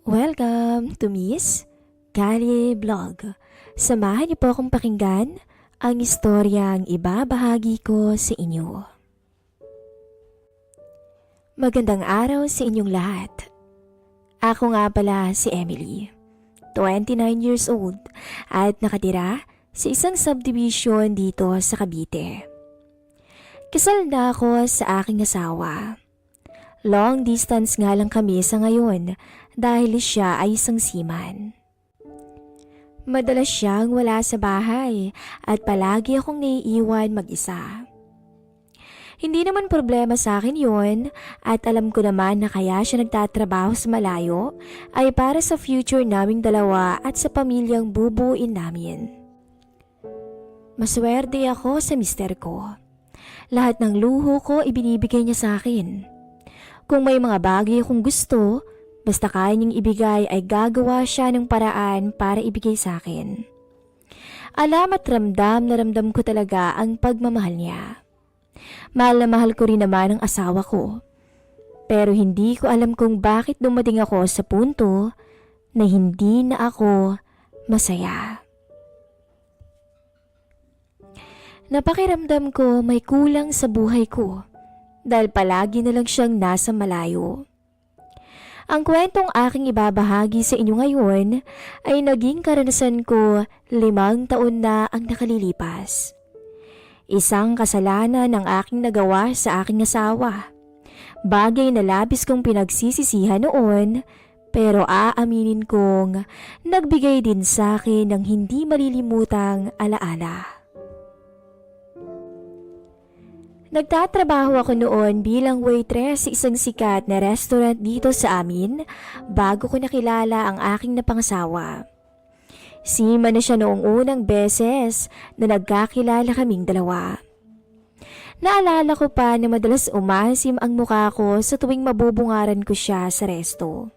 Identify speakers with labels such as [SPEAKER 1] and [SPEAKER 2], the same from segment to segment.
[SPEAKER 1] Welcome to Miss Kali Vlog. Samahan niyo po akong pakinggan ang istoryang ibabahagi ko sa inyo. Magandang araw sa inyong lahat. Ako nga pala si Emily, 29 years old at nakatira sa isang subdivision dito sa Cavite. Kasal na ako sa aking asawa. Long distance nga lang kami sa ngayon dahil siya ay isang seaman. Madalas siyang wala sa bahay at palagi akong naiiwan mag-isa. Hindi naman problema sa akin yun at alam ko naman na kaya siya nagtatrabaho sa malayo ay para sa future naming dalawa at sa pamilyang bubuin namin. Maswerte ako sa mister ko. Lahat ng luho ko ibinibigay niya sa akin. Kung may mga bagay akong gusto, basta kaya niyang ibigay ay gagawa siya ng paraan para ibigay sa akin. Alam at ramdam na ramdam ko talaga ang pagmamahal niya. Mahal na mahal ko rin naman ang asawa ko. Pero hindi ko alam kung bakit dumating ako sa punto na hindi na ako masaya. Napakiramdam ko may kulang sa buhay ko dahil palagi na lang siyang nasa malayo. Ang kwentong aking ibabahagi sa inyo ngayon ay naging karanasan ko 5 taon na ang nakalilipas. Isang kasalanan ng aking nagawa sa aking asawa. Bagay na labis kong pinagsisisihan noon, pero aaminin kong nagbigay din sa akin ng hindi malilimutang alaala. Nagtatrabaho ako noon bilang waitress sa isang sikat na restaurant dito sa amin bago ko nakilala ang aking napangasawa. Seaman na siya noong unang beses na nagkakilala kaming dalawa. Naalala ko pa na madalas umasim ang mukha ko sa tuwing mabubungaran ko siya sa resto.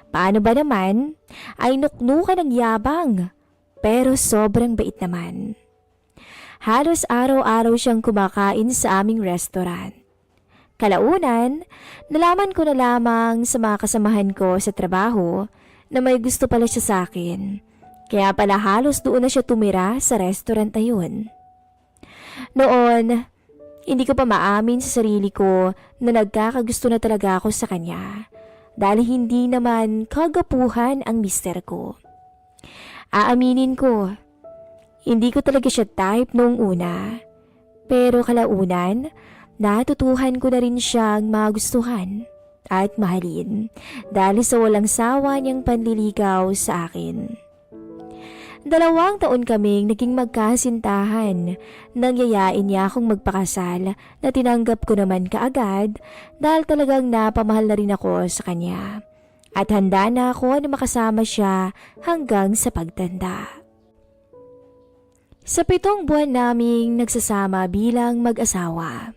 [SPEAKER 1] Paano ba naman? Ay nuknukan ng yabang, pero sobrang bait naman. Halos araw-araw siyang kumakain sa aming restaurant. Kalaunan, nalaman ko na lamang sa mga kasamahan ko sa trabaho na may gusto pala siya sa akin. Kaya pala halos doon na siya tumira sa restaurant na yun. Noon, hindi ko pa maamin sa sarili ko na nagkakagusto na talaga ako sa kanya dahil hindi naman kagapuhan ang mister ko. Aaminin ko, hindi ko talaga siya type noong una. Pero kalaunan, natutuhan ko na rin siyang magustuhan at mahalin dahil sa walang sawa niyang panliligaw sa akin. 2 taon kaming naging magkasintahan. Nangyayain niya akong magpakasal na tinanggap ko naman kaagad dahil talagang napamahal na rin ako sa kanya. At handa na ako na makasama siya hanggang sa pagtanda. Sa 7 buwan naming nagsasama bilang mag-asawa,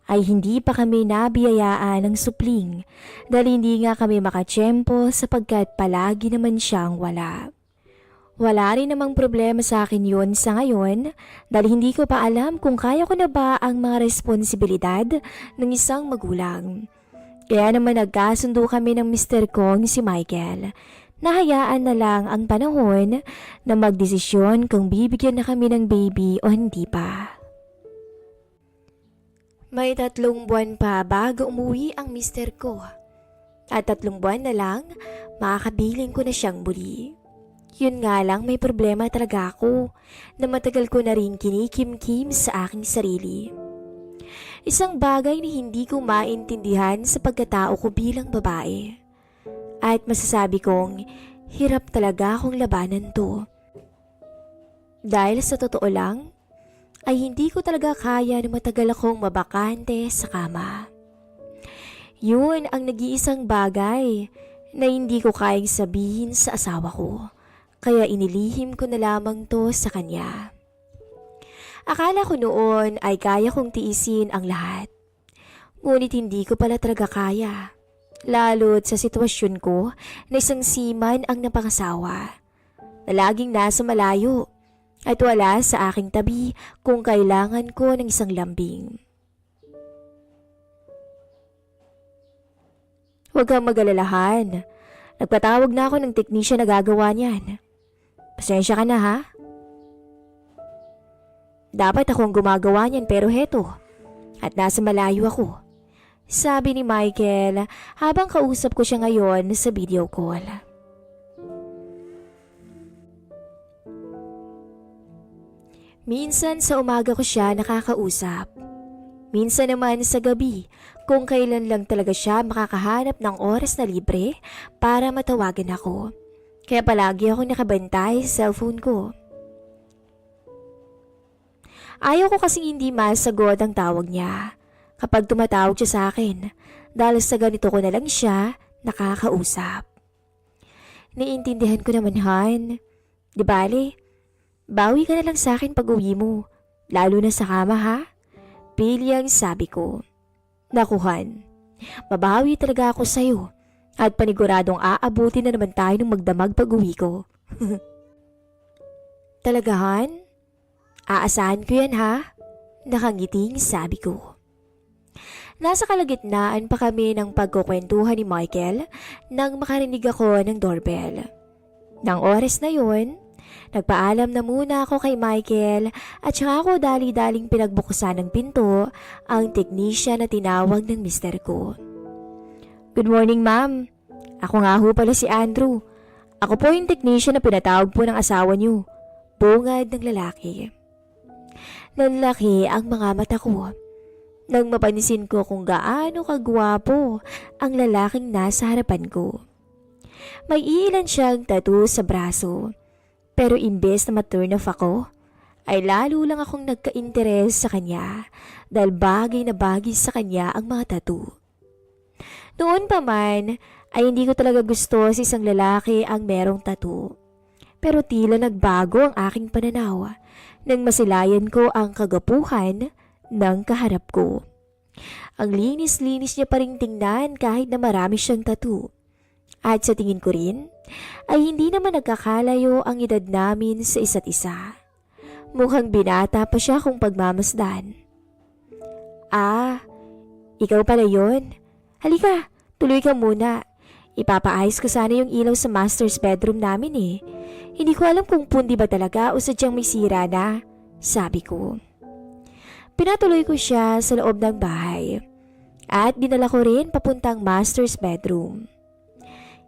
[SPEAKER 1] ay hindi pa kami nabiyayaan ng supling dahil hindi nga kami makatsyempo sapagkat palagi naman siyang wala. Wala rin namang problema sa akin yun sa ngayon dahil hindi ko pa alam kung kaya ko na ba ang mga responsibilidad ng isang magulang. Kaya naman nagkasundo kami ng mister kong si Michael. Nahayaan na lang ang panahon na magdesisyon kung bibigyan na kami ng baby o hindi pa. May 3 buwan pa bago umuwi ang mister ko. At 3 buwan na lang, makakabiling ko na siyang muli. Yun nga lang may problema talaga ako na matagal ko na rin kinikim-kim sa aking sarili. Isang bagay na hindi ko maintindihan sa pagkatao ko bilang babae. At masasabi kong hirap talaga akong labanan to. Dahil sa totoo lang, ay hindi ko talaga kaya na matagal akong mabakante sa kama. Yun ang nag-iisang bagay na hindi ko kayang sabihin sa asawa ko. Kaya inilihim ko na lamang to sa kanya. Akala ko noon ay kaya kong tiisin ang lahat. Ngunit hindi ko pala talaga kaya. Lalo't sa sitwasyon ko na isang seaman ang napangasawa. Na laging nasa malayo at wala sa aking tabi kung kailangan ko ng isang lambing. Huwag kang mag-alalahan. Nagpatawag na ako ng teknisyan na gagawa niyan. Pasensya ka na ha? Dapat akong gumagawa niyan pero heto. At nasa malayo ako. Sabi ni Michael habang kausap ko siya ngayon sa video call. Minsan sa umaga ko siya nakakausap. Minsan naman sa gabi kung kailan lang talaga siya makakahanap ng oras na libre para matawagan ako. Kaya palagi ako nakabantay sa cellphone ko. Ayaw ko kasing hindi masagot ang tawag niya kapag tumatawag siya sa akin dahil sa ganito ko na lang siya nakakausap. Niintindihan ko naman, Han. Di bale, bawi ka na lang sa akin pag uwi mo, lalo na sa kama ha? Pilyang sabi ko. Naku, Han, mabawi talaga ako sa'yo at paniguradong aabuti na naman tayo ng magdamag pag uwi ko. Talaga, Han? Aasahan ko yan ha? Nakangiting sabi ko. Nasa kalagitnaan pa kami ng pagkukwentuhan ni Michael nang makarinig ako ng doorbell. Nang oras na yon, nagpaalam na muna ako kay Michael at saka ako dali-daling pinagbukusan ng pinto ang teknisya na tinawag ng mister ko. Good morning, ma'am. Ako nga ho pala si Andrew. Ako po yung teknisya na pinatawag po ng asawa niyo. Bungad ng lalaki. Nanlaki ang mga mata ko nang mapansin ko kung gaano kagwapo ang lalaking nasa harapan ko. May ilan siyang tattoo sa braso. Pero imbes na ma-turn off ako, ay lalo lang akong nagka-interes sa kanya dahil bagay na bagay sa kanya ang mga tattoo. Noon pa man ay hindi ko talaga gusto sa isang lalaki ang merong tattoo. Pero tila nagbago ang aking pananaw nang masilayan ko ang kagapuhan ng kaharap ko. Ang linis-linis niya pa ring tingnan kahit na marami siyang tattoo. At sa tingin ko rin, ay hindi naman nagkakalayo ang edad namin sa isa't isa. Mukhang binata pa siya kung pagmamasdan. Ah, ikaw pala yun. Halika, tuloy ka muna. Ipapaayos ko sana yung ilaw sa master's bedroom namin eh. Hindi ko alam kung pundi ba talaga o sadyang may sira na, sabi ko. Pinatuloy ko siya sa loob ng bahay at dinala ko rin papuntang master's bedroom.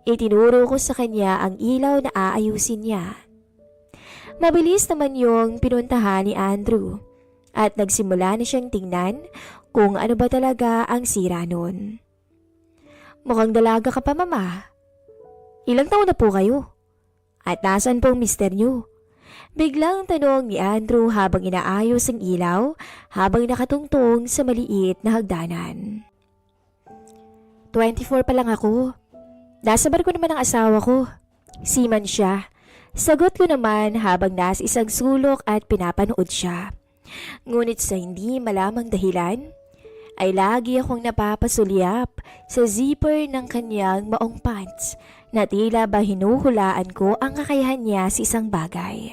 [SPEAKER 1] Itinuro ko sa kanya ang ilaw na aayusin niya. Mabilis naman yung pinuntahan ni Andrew at nagsimula na siyang tingnan kung ano ba talaga ang sira nun. Mukhang dalaga ka pa, mama. Ilang taon na po kayo? At nasaan po ang mister niyo? Biglang tanong ni Andrew habang inaayos ang ilaw habang nakatungtong sa maliit na hagdanan. 24 pa lang ako. Nasa barko naman ang asawa ko. Seaman siya. Sagot ko naman habang nasa isang sulok at pinapanood siya. Ngunit sa hindi malamang dahilan, ay lagi akong napapasulyap sa zipper ng kanyang maong pants na tila ba hinuhulaan ko ang kakayahan niya sa isang bagay.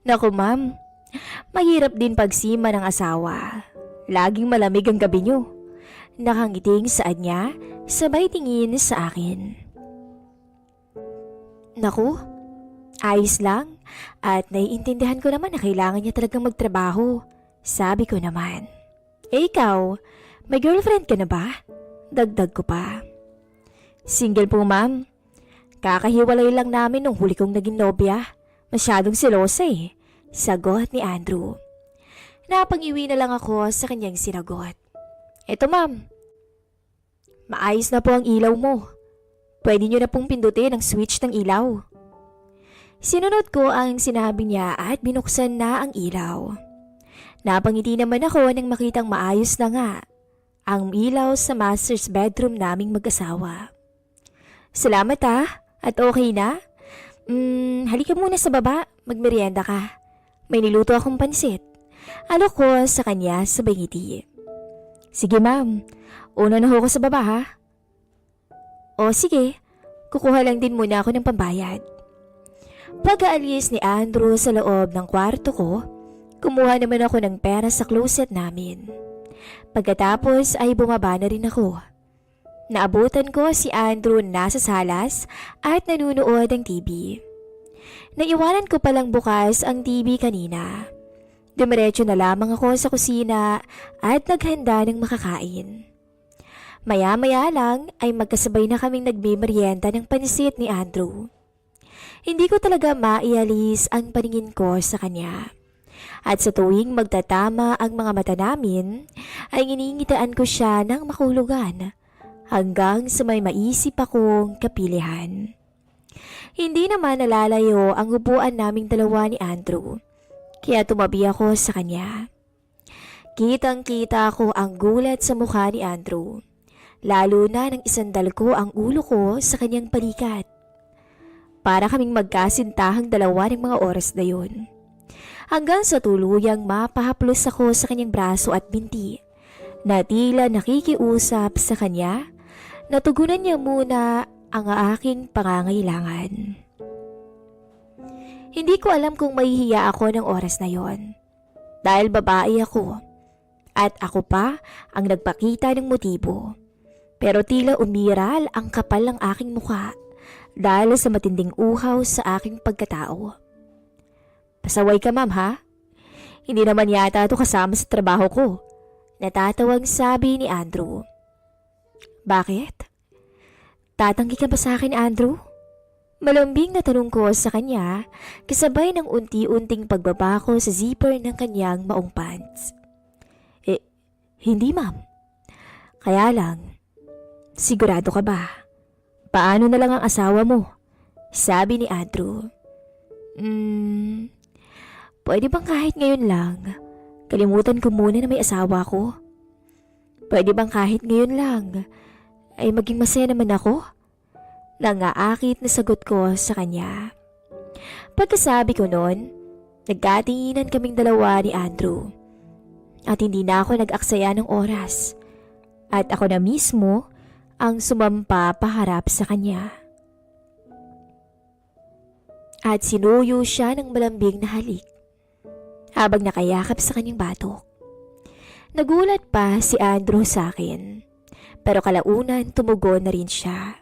[SPEAKER 1] Naku ma'am, mahirap din pagsima ng asawa. Laging malamig ang gabi niyo. Nakangiting saan niya, sabay tingin sa akin. Naku, ayos lang at naiintindihan ko naman na kailangan niya talagang magtrabaho. Sabi ko naman. Ikaw, may girlfriend ka na ba? Dagdag ko pa. Single po ma'am. Kakahiwalay lang namin nung huli kong naging nobya. Masyadong selosa eh. Sagot ni Andrew. Napang-iwi na lang ako sa kanyang sinagot. Eto ma'am, maayos na po ang ilaw mo. Pwede nyo na pong pindutin ang switch ng ilaw. Sinunod ko ang sinabi niya at binuksan na ang ilaw. Napangiti naman ako nang makitang maayos na nga ang ilaw sa master's bedroom naming mag-asawa. Salamat at okay na? Halika muna sa baba, magmerienda ka. May niluto akong pansit. Alok ko sa kanya sabay ngiti. Sige ma'am, una na ako sa baba ha. O sige, kukuha lang din muna ako ng pambayad. Pag-aalis ni Andrew sa loob ng kwarto ko, kumuha naman ako ng pera sa closet namin. Pagkatapos ay bumaba na rin ako. Naabutan ko si Andrew na nasa salas at nanunood ng TV. Naiwanan ko palang bukas ang TV kanina. Dumiretso na lamang ako sa kusina at naghanda ng makakain. Maya-maya lang ay magkasabay na kaming nagmemeryenda ng pansit ni Andrew. Hindi ko talaga maialis ang paningin ko sa kanya. At sa tuwing magtatama ang mga mata namin, ay giningitaan ko siya ng makulugan hanggang sa may maisip akong kapilihan. Hindi naman nalalayo ang upuan naming dalawa ni Andrew, kaya tumabi ako sa kanya. Kitang-kita ko ang gulat sa mukha ni Andrew, lalo na nang isandal ko ang ulo ko sa kanyang balikat. Para kaming magkasintahang dalawa ng mga oras na yun. Hanggang sa tuluyang mapahaplos ako sa kanyang braso at binti, na tila nakikiusap sa kanya, natugunan niya muna ang aking pangangailangan. Hindi ko alam kung mahihiya ako ng oras na yon, dahil babae ako, at ako pa ang nagpakita ng motibo. Pero tila umiral ang kapal ng aking mukha dahil sa matinding uhaw sa aking pagkatao. Pasaway ka, ma'am, ha? Hindi naman yata ito kasama sa trabaho ko, natatawang sabi ni Andrew. Bakit? Tatanggi ka ba sa akin, Andrew? Malambing na tanong ko sa kanya kasabay ng unti-unting pagbaba ko sa zipper ng kanyang maong pants. Hindi, ma'am. Kaya lang, sigurado ka ba? Paano na lang ang asawa mo? Sabi ni Andrew. Pwede bang kahit ngayon lang, kalimutan ko muna na may asawa ko? Pwede bang kahit ngayon lang, ay maging masaya naman ako? Nangaakit na sagot ko sa kanya. Pagkasabi ko noon, nagkatinginan kaming dalawa ni Andrew. At hindi na ako nag-aksaya ng oras. At ako na mismo ang sumampa paharap sa kanya. At sinuyo siya ng malambing na halik habang nakayakap sa kanyang batok. Nagulat pa si Andrew sa akin, pero kalaunan tumugon na rin siya.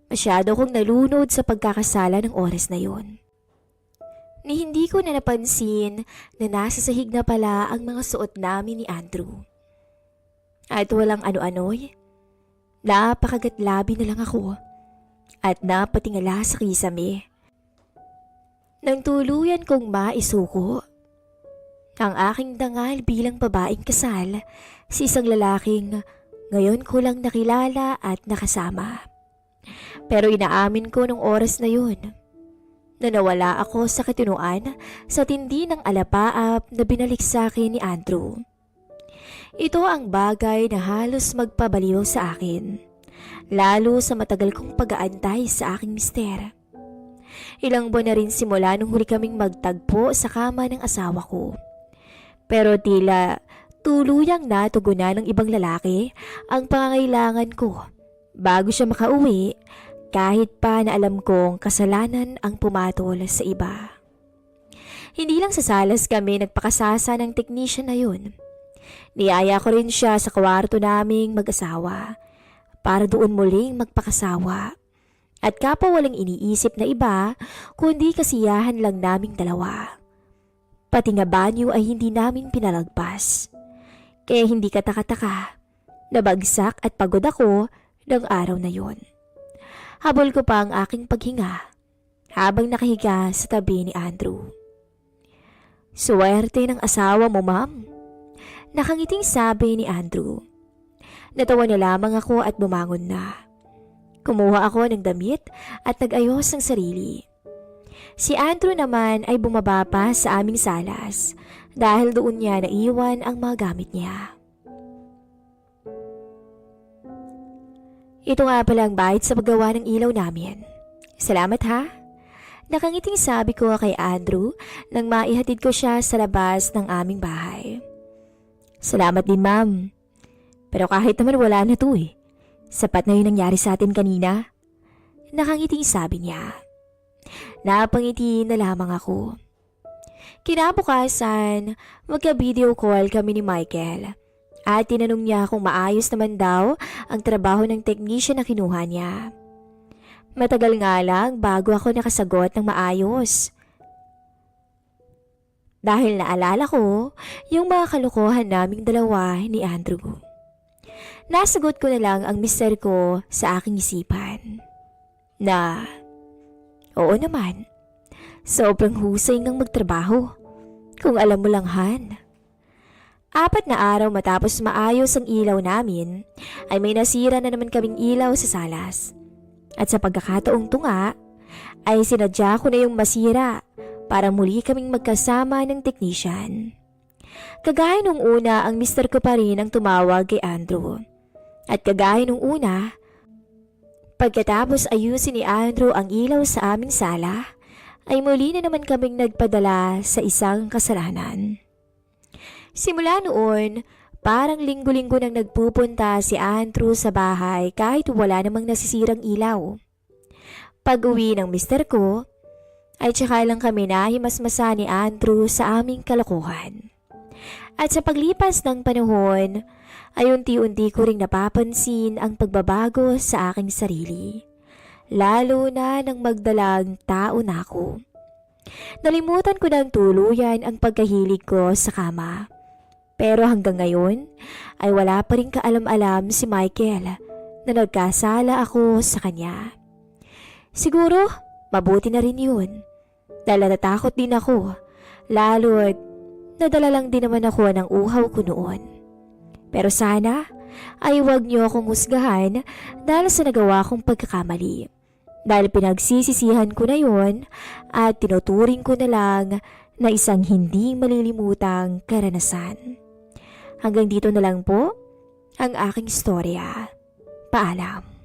[SPEAKER 1] Masyado kong nalunod sa pagkakasala ng oras na yon. Ni hindi ko na napansin na nasa sahig na pala ang mga suot namin ni Andrew. At walang ano-ano'y, napakagatlabi na lang ako at napatingala sa kisame. Nang tuluyan kong maisuko ang aking dangal bilang babaeng kasal sa isang lalaking ngayon ko lang nakilala at nakasama. Pero inaamin ko nung oras na yun na nawala ako sa katinuan sa tindi ng alapaap na binalik sa akin ni Andrew. Ito ang bagay na halos magpabaliw sa akin, lalo sa matagal kong pag-aantay sa aking mister. Ilang buwan na rin simula nung huli kaming magtagpo sa kama ng asawa ko. Pero tila tuluyang natugunan ng ibang lalaki ang pangangailangan ko bago siya makauwi, kahit pa na alam kong kasalanan ang pumatol sa iba. Hindi lang sa salas kami nagpakasasa ng technician na yun. Niyaya ko rin siya sa kwarto naming mag-asawa para doon muling magpakasawa. At kapwa walang iniisip na iba kundi kasiyahan lang naming dalawa. Pati nga banyo ay hindi namin pinalagpas. Kaya hindi kataka-taka, nabagsak at pagod ako ng araw na yon. Habol ko pa ang aking paghinga habang nakahiga sa tabi ni Andrew. Swerte ng asawa mo, ma'am. Nakangiting sabi ni Andrew. Natawa na lamang ako at bumangon na. Kumuha ako ng damit at nag-ayos ng sarili. Si Andrew naman ay bumaba pa sa aming salas dahil doon niya naiwan ang mga gamit niya. Ito nga pala ang bayad sa paggawa ng ilaw namin. Salamat, ha? Nakangiting sabi ko kay Andrew nang maihatid ko siya sa labas ng aming bahay. Salamat din, ma'am. Pero kahit naman wala na to eh. Sapat na yung nangyari sa atin kanina. Nakangiting sabi niya. Napangiti na lamang ako. Kinabukasan, magka-video call kami ni Michael at tinanong niya kung maayos naman daw ang trabaho ng technician na kinuha niya. Matagal nga lang bago ako nakasagot ng maayos. Dahil naalala ko yung mga kalokohan naming dalawa ni Andrew. Nasagot ko na lang ang mister ko sa aking isipan. Na, oo naman, sobrang husay ng magtrabaho. Kung alam mo lang, Han. 4 na araw matapos maayos ang ilaw namin, ay may nasira na naman kaming ilaw sa salas. At sa pagkakataong tunga, ay sinadya ko na yung masira para muli kaming magkasama ng technician. Kagaya nung una, ang mister ko pa rin ang tumawag kay Andrew. At kagaya nung una, pagkatapos ayusin ni Andrew ang ilaw sa aming sala, ay muli na naman kaming nagpadala sa isang kasalanan. Simula noon, parang linggo-linggo nang nagpupunta si Andrew sa bahay kahit wala namang nasisirang ilaw. Pag-uwi ng mister ko, ay tsaka lang kami nahimasmasa ni Andrew sa aming kalokohan. At sa paglipas ng panahon, ay unti-unti ko ring napapansin ang pagbabago sa aking sarili. Lalo na nang magdalang tao na ako. Nalimutan ko ng tuluyan ang pagkahilig ko sa kama. Pero hanggang ngayon ay wala pa rin kaalam-alam si Michael na nagkasala ako sa kanya. Siguro mabuti na rin yun. Dahil natakot din ako, lalo't nadala lang din naman ako ng uhaw ko noon. Pero sana ay huwag niyo akong husgahan dahil sa nagawa kong pagkakamali. Dahil pinagsisisihan ko na yon at tinuturing ko na lang na isang hindi malilimutang karanasan. Hanggang dito na lang po ang aking istorya. Paalam.